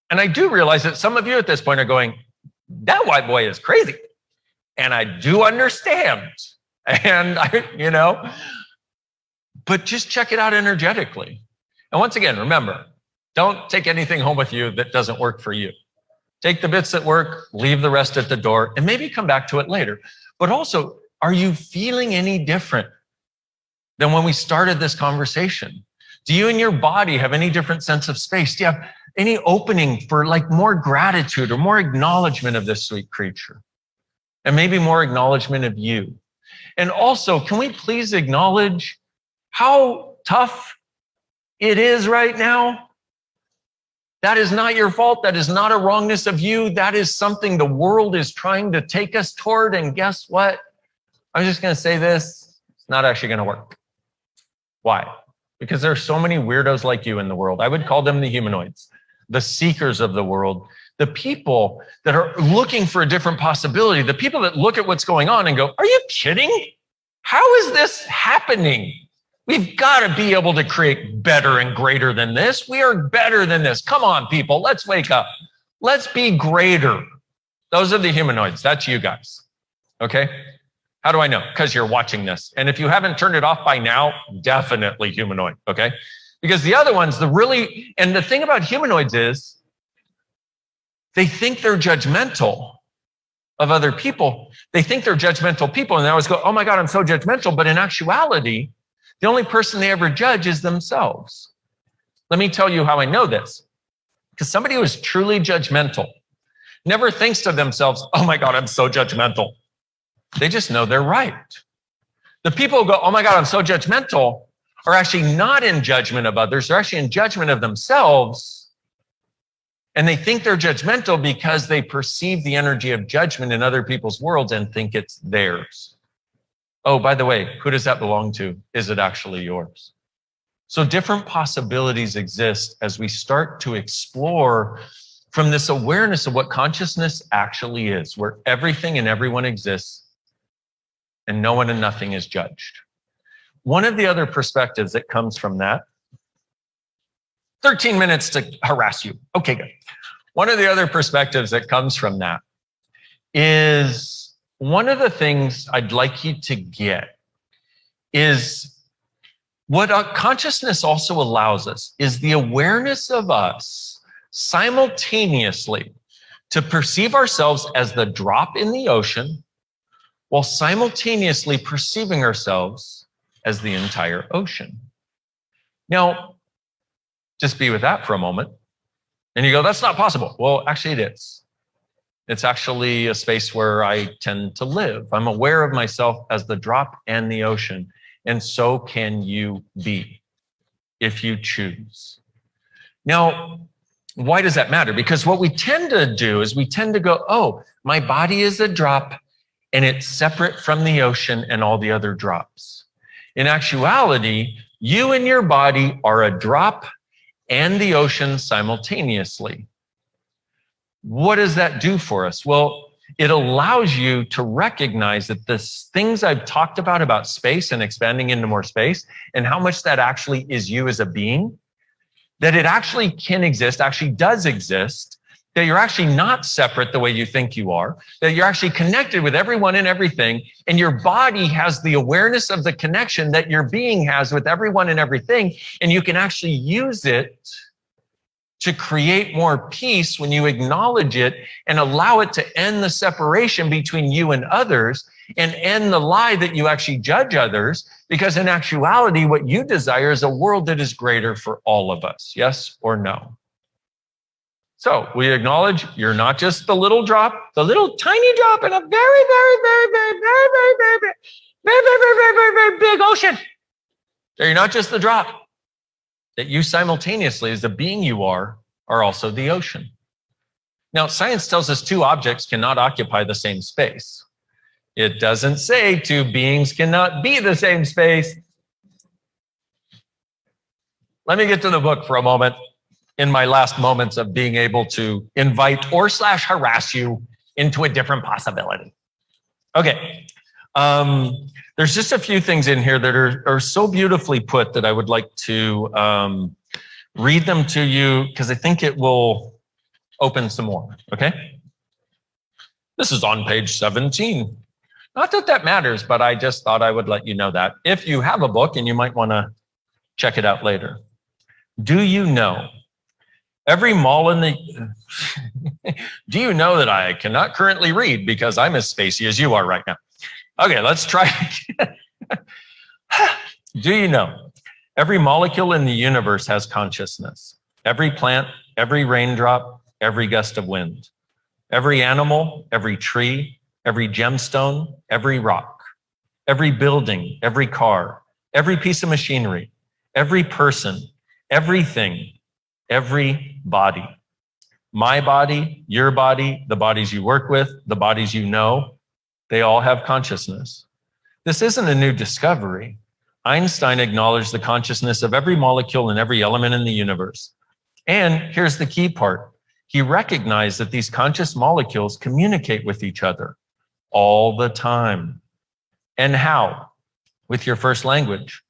And I do realize that some of you at this point are going, that white boy is crazy. And I do understand. And but just check it out energetically. And once again, remember, don't take anything home with you that doesn't work for you. Take the bits that work, leave the rest at the door, and maybe come back to it later. But also, are you feeling any different than when we started this conversation? Do you and your body have any different sense of space? Do you have any opening for like more gratitude or more acknowledgement of this sweet creature? And maybe more acknowledgement of you. And also, can we please acknowledge how tough it is right now? That is not your fault. That is not a wrongness of you. That is something the world is trying to take us toward. And guess what? I'm just going to say this. It's not actually going to work. Why? Because there are so many weirdos like you in the world. I would call them the humanoids, the seekers of the world, the people that are looking for a different possibility, the people that look at what's going on and go, are you kidding? How is this happening? We've got to be able to create better and greater than this. We are better than this. Come on, people. Let's wake up. Let's be greater. Those are the humanoids. That's you guys. Okay? How do I know? Because you're watching this. And if you haven't turned it off by now, definitely humanoid. Okay? Because the other ones, and the thing about humanoids is they think they're judgmental of other people. They think they're judgmental people. And they always go, oh my God, I'm so judgmental. But in actuality, the only person they ever judge is themselves. Let me tell you how I know this. Because somebody who is truly judgmental never thinks to themselves, oh my God, I'm so judgmental. They just know they're right. The people who go, oh my God, I'm so judgmental, are actually not in judgment of others. They're actually in judgment of themselves. And they think they're judgmental because they perceive the energy of judgment in other people's worlds and think it's theirs. Oh, by the way, who does that belong to? Is it actually yours? So different possibilities exist as we start to explore from this awareness of what consciousness actually is, where everything and everyone exists and no one and nothing is judged. One of the other perspectives that comes from that, 13 minutes to harass you. Okay, good. One of the other perspectives that comes from that is one of the things I'd like you to get is what consciousness also allows us is the awareness of us simultaneously to perceive ourselves as the drop in the ocean while simultaneously perceiving ourselves as the entire ocean. Now, just be with that for a moment. And you go, that's not possible. Well, actually it is. It's actually a space where I tend to live. I'm aware of myself as the drop and the ocean. And so can you be if you choose. Now, why does that matter? Because what we tend to do is we tend to go, oh, my body is a drop and it's separate from the ocean and all the other drops. In actuality, you and your body are a drop and the ocean simultaneously. What does that do for us? Well, it allows you to recognize that the things I've talked about space and expanding into more space and how much that actually is you as a being, that it actually can exist, actually does exist, that you're actually not separate the way you think you are, that you're actually connected with everyone and everything, and your body has the awareness of the connection that your being has with everyone and everything, and you can actually use it to create more peace when you acknowledge it and allow it to end the separation between you and others and end the lie that you actually judge others, because in actuality, what you desire is a world that is greater for all of us. Yes or no? So we acknowledge you're not just the little drop, the little tiny drop in a very, very, very, very, very, very, very, very, very, very, very, very, very big ocean. So you're not just the drop. That you simultaneously, as the being you are also the ocean. Now, science tells us two objects cannot occupy the same space. It doesn't say two beings cannot be the same space. Let me get to the book for a moment in my last moments of being able to invite or / harass you into a different possibility. Okay. There's just a few things in here that are so beautifully put that I would like to read them to you because I think it will open some more, okay? This is on page 17. Not that that matters, but I just thought I would let you know that if you have a book and you might want to check it out later. Do you know every mall in the... Do you know that I cannot currently read because I'm as spacey as you are right now? Okay, let's try again. Do you know every molecule in the universe has consciousness? Every plant, every raindrop, every gust of wind. Every animal, every tree, every gemstone, every rock. Every building, every car, every piece of machinery, every person, everything, every body. My body, your body, the bodies you work with, the bodies you know, they all have consciousness. This isn't a new discovery. Einstein acknowledged the consciousness of every molecule and every element in the universe. And here's the key part. He recognized that these conscious molecules communicate with each other all the time. And how? With your first language.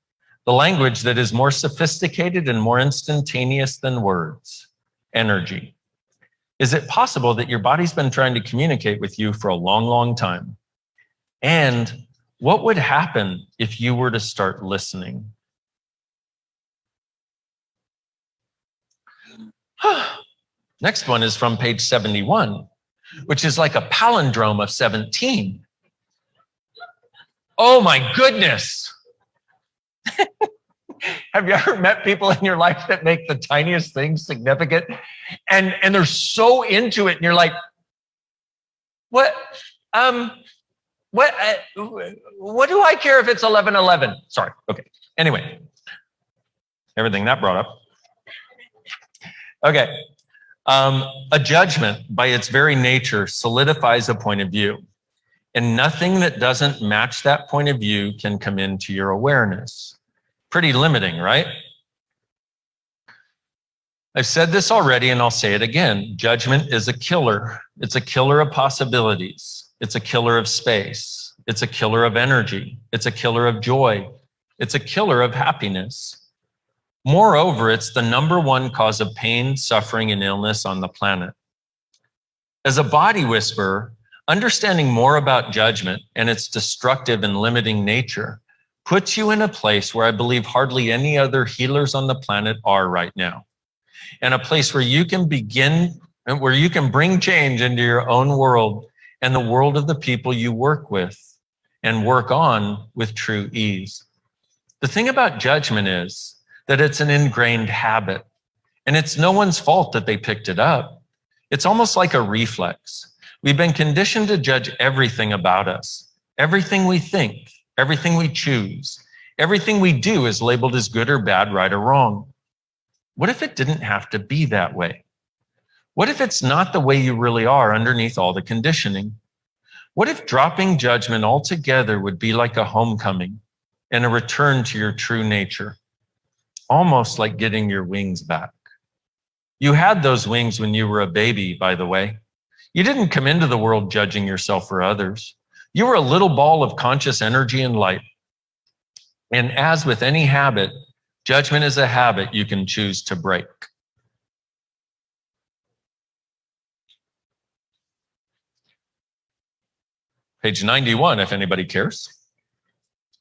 The language that is more sophisticated and more instantaneous than words. Energy. Is it possible that your body's been trying to communicate with you for a long, long time? And what would happen if you were to start listening? Next one is from page 71, which is like a palindrome of 17. Oh my goodness. Have you ever met people in your life that make the tiniest things significant? And they're so into it and you're like, what do I care if it's 11:11? Sorry. Okay. Anyway, everything that brought up. Okay. A judgment by its very nature solidifies a point of view, and nothing that doesn't match that point of view can come into your awareness. Pretty limiting, right? I've said this already and I'll say it again. Judgment is a killer. It's a killer of possibilities. It's a killer of space. It's a killer of energy. It's a killer of joy. It's a killer of happiness. Moreover, it's the #1 cause of pain, suffering, and illness on the planet. As a body whisperer, understanding more about judgment and its destructive and limiting nature puts you in a place where I believe hardly any other healers on the planet are right now. And a place where you can begin, where you can bring change into your own world and the world of the people you work with and work on with true ease. The thing about judgment is that it's an ingrained habit, and it's no one's fault that they picked it up. It's almost like a reflex. We've been conditioned to judge everything about us. Everything we think, everything we choose, everything we do is labeled as good or bad, right or wrong. What if it didn't have to be that way? What if it's not the way you really are underneath all the conditioning? What if dropping judgment altogether would be like a homecoming and a return to your true nature? Almost like getting your wings back. You had those wings when you were a baby, by the way. You didn't come into the world judging yourself or others. You were a little ball of conscious energy and light. And as with any habit, judgment is a habit you can choose to break. Page 91, if anybody cares.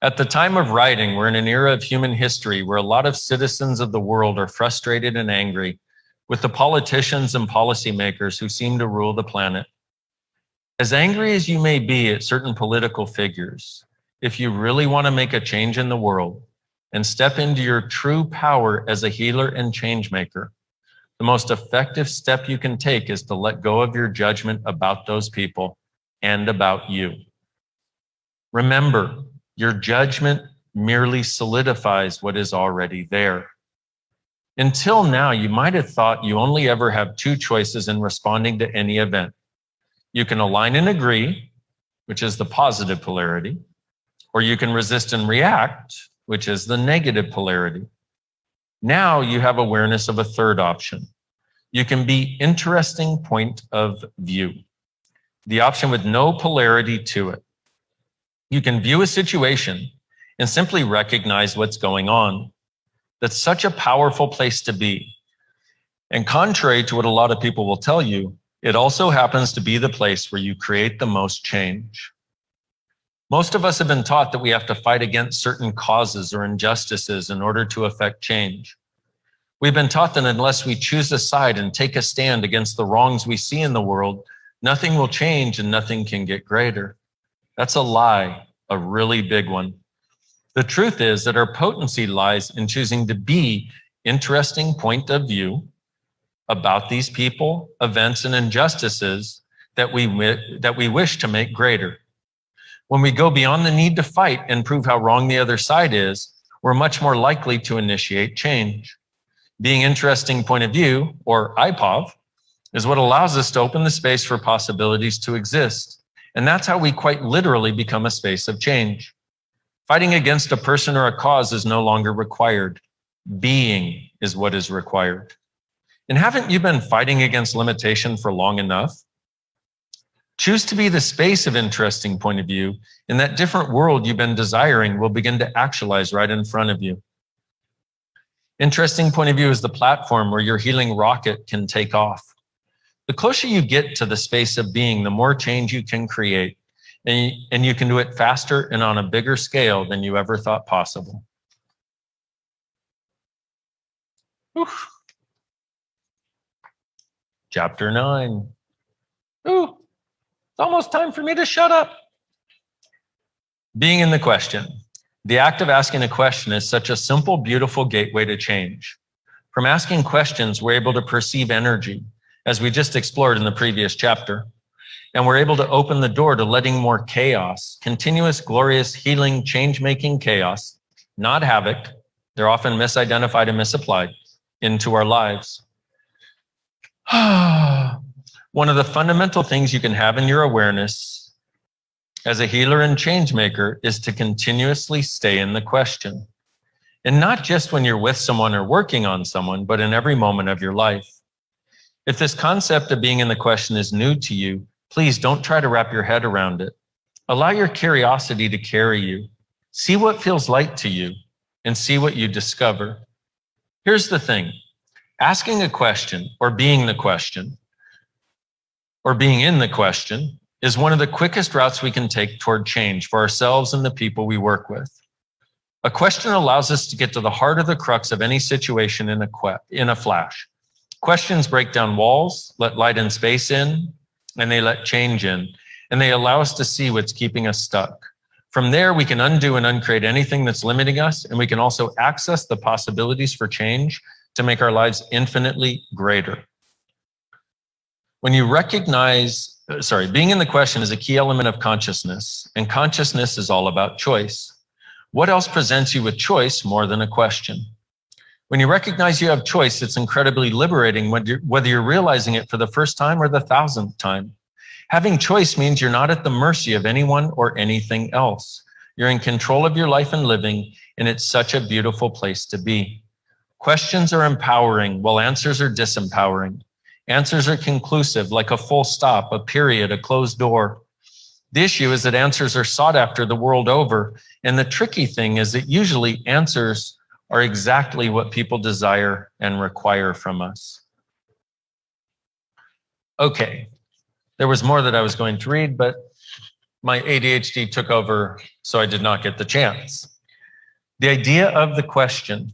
At the time of writing, we're in an era of human history where a lot of citizens of the world are frustrated and angry with the politicians and policymakers who seem to rule the planet. As angry as you may be at certain political figures, if you really want to make a change in the world and step into your true power as a healer and change maker, the most effective step you can take is to let go of your judgment about those people and about you. Remember, your judgment merely solidifies what is already there. Until now, you might have thought you only ever have two choices in responding to any event. You can align and agree, which is the positive polarity, or you can resist and react, which is the negative polarity. Now you have awareness of a third option. You can be interesting point of view, the option with no polarity to it. You can view a situation and simply recognize what's going on. That's such a powerful place to be. And contrary to what a lot of people will tell you, it also happens to be the place where you create the most change. Most of us have been taught that we have to fight against certain causes or injustices in order to affect change. We've been taught that unless we choose a side and take a stand against the wrongs we see in the world, nothing will change and nothing can get greater. That's a lie, a really big one. The truth is that our potency lies in choosing to be interesting point of view about these people, events, and injustices that we wish to make greater. When we go beyond the need to fight and prove how wrong the other side is, we're much more likely to initiate change. Being interesting point of view, or IPOV, is what allows us to open the space for possibilities to exist. And that's how we quite literally become a space of change. Fighting against a person or a cause is no longer required. Being is what is required. And haven't you been fighting against limitation for long enough? Choose to be the space of interesting point of view, and that different world you've been desiring will begin to actualize right in front of you. Interesting point of view is the platform where your healing rocket can take off. The closer you get to the space of being, the more change you can create, and you can do it faster and on a bigger scale than you ever thought possible. Oof. Chapter 9. Ooh, it's almost time for me to shut up. Being in the question. The act of asking a question is such a simple, beautiful gateway to change. From asking questions, we're able to perceive energy, as we just explored in the previous chapter. And we're able to open the door to letting more chaos, continuous, glorious, healing, change-making chaos, not havoc, they're often misidentified and misapplied, into our lives. One of the fundamental things you can have in your awareness as a healer and change maker is to continuously stay in the question. And not just when you're with someone or working on someone, but in every moment of your life. If this concept of being in the question is new to you, please don't try to wrap your head around it. Allow your curiosity to carry you. See what feels light to you and see what you discover. Here's the thing. Asking a question or being in the question is one of the quickest routes we can take toward change for ourselves and the people we work with. A question allows us to get to the heart of the crux of any situation in a flash. Questions break down walls, let light and space in, and they let change in, and they allow us to see what's keeping us stuck. From there, we can undo and uncreate anything that's limiting us, and we can also access the possibilities for change to make our lives infinitely greater. When you recognize, being in the question is a key element of consciousness, and consciousness is all about choice. What else presents you with choice more than a question? When you recognize you have choice, it's incredibly liberating whether you're realizing it for the first time or the 1,000th time. Having choice means you're not at the mercy of anyone or anything else. You're in control of your life and living, and it's such a beautiful place to be. Questions are empowering, while answers are disempowering. Answers are conclusive, like a full stop, a period, a closed door. The issue is that answers are sought after the world over, and the tricky thing is that usually answers are exactly what people desire and require from us. Okay, there was more that I was going to read, but my ADHD took over, so I did not get the chance. The idea of the question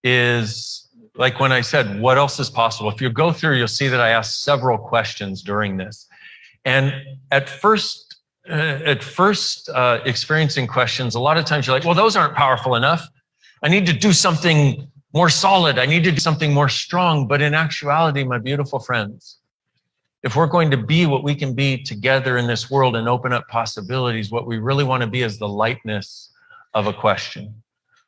is, like when I said, what else is possible? If you go through, you'll see that I asked several questions during this. And at first experiencing questions, a lot of times you're like, well, those aren't powerful enough. I need to do something more solid. I need to do something more strong. But in actuality, my beautiful friends, if we're going to be what we can be together in this world and open up possibilities, what we really want to be is the lightness of a question.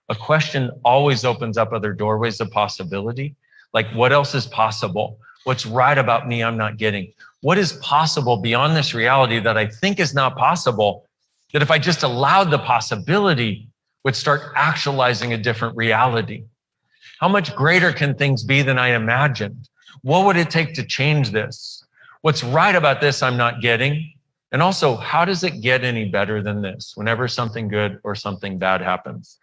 A question always opens up other doorways of possibility. Like, what else is possible? What's right about me I'm not getting? What is possible beyond this reality that I think is not possible, that if I just allowed the possibility, would start actualizing a different reality? How much greater can things be than I imagined? What would it take to change this? What's right about this I'm not getting? And also, how does it get any better than this whenever something good or something bad happens?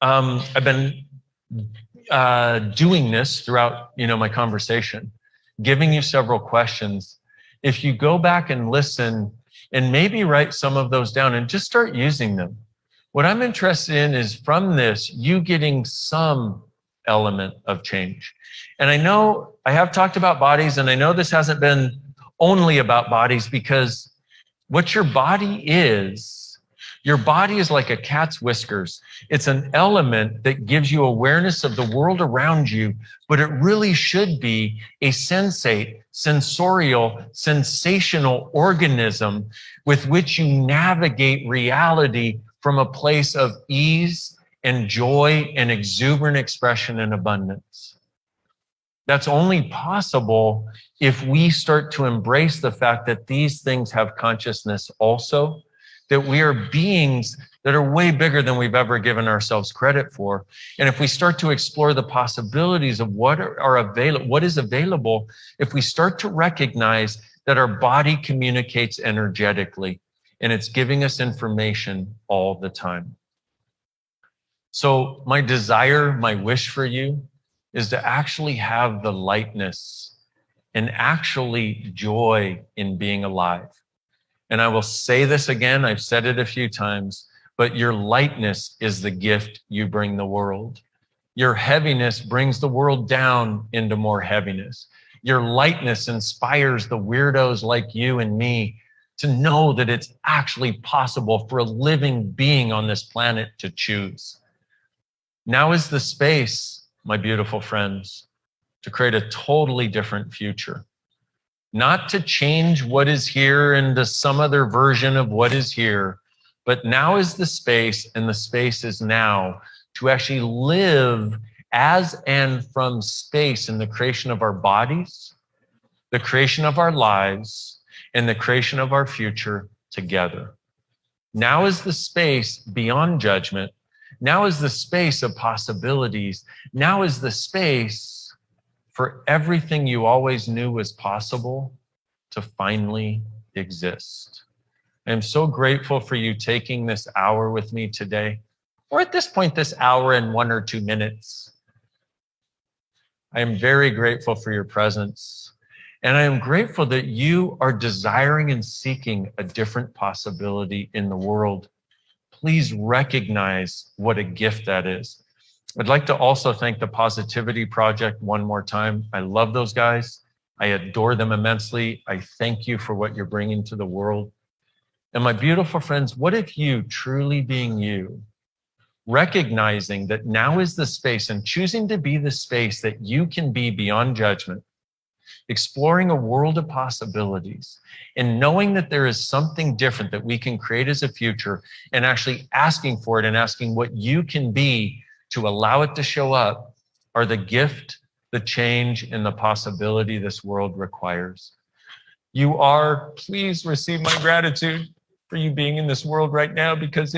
I've been doing this throughout, my conversation, giving you several questions. If you go back and listen and maybe write some of those down and just start using them. What I'm interested in is from this, you getting some element of change. And I know I have talked about bodies, and I know this hasn't been only about bodies, because what your body is like a cat's whiskers. It's an element that gives you awareness of the world around you, but it really should be a sensate, sensorial, sensational organism with which you navigate reality from a place of ease and joy and exuberant expression and abundance. That's only possible if we start to embrace the fact that these things have consciousness also, that we are beings that are way bigger than we've ever given ourselves credit for. And if we start to explore the possibilities of what is available, if we start to recognize that our body communicates energetically and it's giving us information all the time. So my desire, my wish for you is to actually have the lightness and actually joy in being alive. And I will say this again, I've said it a few times, but your lightness is the gift you bring the world. Your heaviness brings the world down into more heaviness. Your lightness inspires the weirdos like you and me to know that it's actually possible for a living being on this planet to choose. Now is the space, my beautiful friends, to create a totally different future. Not to change what is here into some other version of what is here, but now is the space, and the space is now, to actually live as and from space in the creation of our bodies, the creation of our lives, and the creation of our future together. Now is the space beyond judgment. Now is the space of possibilities. Now is the space for everything you always knew was possible to finally exist. I am so grateful for you taking this hour with me today, or at this point, this hour and 1 or 2 minutes. I am very grateful for your presence, and I am grateful that you are desiring and seeking a different possibility in the world. Please recognize what a gift that is. I'd like to also thank the Positivity Project one more time. I love those guys. I adore them immensely. I thank you for what you're bringing to the world. And my beautiful friends, what if you, truly being you, recognizing that now is the space and choosing to be the space that you can be beyond judgment, exploring a world of possibilities, and knowing that there is something different that we can create as a future, and actually asking for it and asking what you can be to allow it to show up, are the gift, the change, and the possibility this world requires. You are, please receive my gratitude for you being in this world right now, because